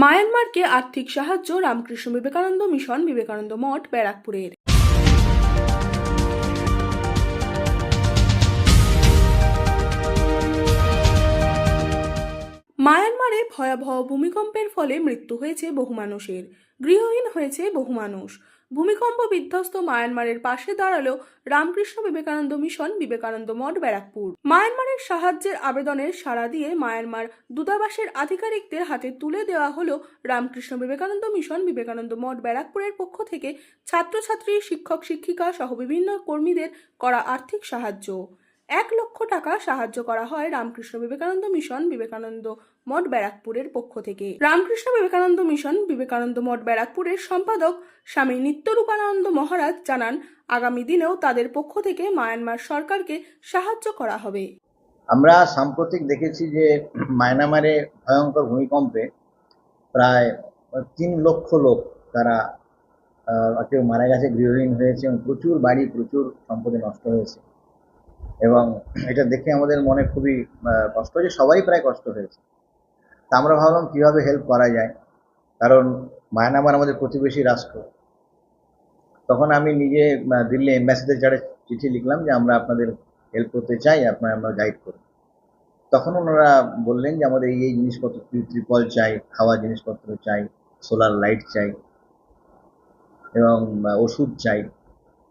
মায়ানমারকে আর্থিক সাহায্য রামকৃষ্ণ বিবেকানন্দ মিশন বিবেকানন্দ মঠ ব্যারাকপুরের। মায়ানমারে ভয়াবহ ভূমিকম্পের ফলে মৃত্যু হয়েছে বহু মানুষের, গৃহহীন হয়েছে বহু মানুষ। ভূমিকম্প বিধ্বস্ত মায়ানমারের পাশে দাঁড়ালো রামকৃষ্ণ বিবেকানন্দ মিশন বিবেকানন্দ মঠ ব্যারাকপুর। মায়ানমারের সাহায্যের আবেদনের সাড়া দিয়ে মায়ানমার দূতাবাসের আধিকারিকদের হাতে তুলে দেওয়া হলো রামকৃষ্ণ বিবেকানন্দ মিশন বিবেকানন্দ মঠ ব্যারাকপুরের পক্ষ থেকে ছাত্রছাত্রী, শিক্ষক শিক্ষিকা সহ বিভিন্ন কর্মীদের করা আর্থিক সাহায্য। 1 লক্ষ টাকা সাহায্য করা হয় রামকৃষ্ণ বিবেকানন্দ মিশন বিবেকানন্দ মঠ ব্যারাকপুরের পক্ষ থেকে। রামকৃষ্ণ বিবেকানন্দ মিশন বিবেকানন্দ মঠ ব্যারাকপুরের সম্পাদক স্বামী নিত্যরূপানন্দ মহারাজ জানান, আগামী দিনেও তাদের পক্ষ থেকে মায়ানমার সরকারকে সাহায্য করা হবে। আমরা সাম্প্রতিক দেখেছি যে মায়ানমারে ভয়ঙ্কর ভূমিকম্পে প্রায় 3 লক্ষ লোক তারা কেউ মারা গেছে, গৃহহীন হয়েছে এবং প্রচুর বাড়ি, প্রচুর সম্পত্তি নষ্ট হয়েছে। এবং এটা দেখে আমাদের মনে খুবই কষ্ট হয়েছে, সবাই প্রায় কষ্ট হয়েছে। তা আমরা ভাবলাম কীভাবে হেল্প করা যায়, কারণ মায়ানমার আমাদের প্রতিবেশী রাষ্ট্র। তখন আমি নিজে দিল্লি এম্বাসিদের যারা চিঠি লিখলাম যে আমরা আপনাদের হেল্প করতে চাই, আমরা গাইড করব। তখন ওনারা বললেন যে আমাদের এই জিনিসপত্র, ত্রিপল চাই, খাওয়ার জিনিসপত্র চাই, সোলার লাইট চাই এবং ওষুধ চাই।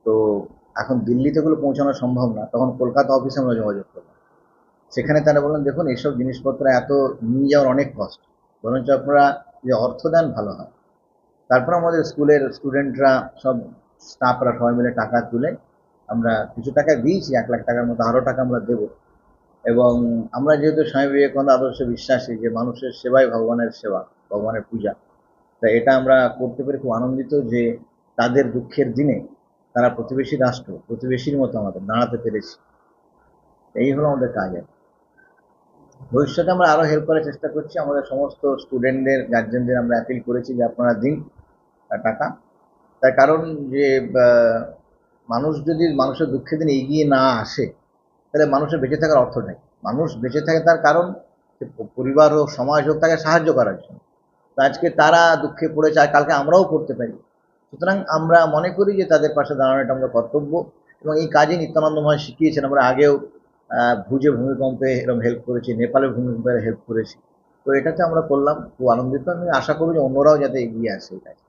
তো এখন দিল্লিতে এগুলো পৌঁছানো সম্ভব না, তখন কলকাতা অফিসে আমরা যোগাযোগ করলাম। সেখানে তারা বললেন দেখুন এইসব জিনিসপত্র এত নিয়ে যাওয়ার অনেক কষ্ট, বরঞ্চ আপনারা যে অর্থ দেন ভালো হয়। তারপর আমাদের স্কুলের স্টুডেন্টরা, সব স্টাফরা সবাই মিলে টাকা তুলে আমরা কিছু টাকা দিয়েছি, 1 লাখ টাকার মতো, আরও টাকা আমরা দেব। এবং আমরা যেহেতু স্বামী বিবেকানন্দ আদর্শে বিশ্বাসী যে মানুষের সেবাই ভগবানের সেবা, ভগবানের পূজা, তাই এটা আমরা করতে পেরে খুব আনন্দিত যে তাদের দুঃখের দিনে তারা প্রতিবেশী রাষ্ট্র, প্রতিবেশীর মতো আমাদের দাঁড়াতে পেরেছি। এই হলো আমাদের কাজ। ভবিষ্যতে আমরা আরও হেল্প করার চেষ্টা করছি। আমাদের সমস্ত স্টুডেন্টদের, গার্জেনদের আমরা অ্যাপিল করেছি যে আপনারা দিন টাকা। তার কারণ যে মানুষ যদি মানুষের দুঃখের দিনে এগিয়ে না আসে তাহলে মানুষের বেঁচে থাকার অর্থ নেই। মানুষ বেঁচে থাকে তার কারণ পরিবার হোক, সমাজ হোক, তাকে সাহায্য করার জন্য। তো আজকে তারা দুঃখে পড়েছে, আর কালকে আমরাও পড়তে পারি। সুতরাং আমরা মনে করি যে তাদের পাশে দাঁড়ানোটা আমাদের কর্তব্য, এবং এই কাজে নিত্যানন্দ মহারাজ শিখিয়েছেন। আমরা আগেও ভুজে ভূমিকম্পে এরকম হেল্প করেছি, নেপালের ভূমিকম্পে হেল্প করেছি। তো এটাতে আমরা করলাম, খুব আনন্দিত। আমি আশা করব যে অন্যরাও যাতে এগিয়ে আসে এই কাজে।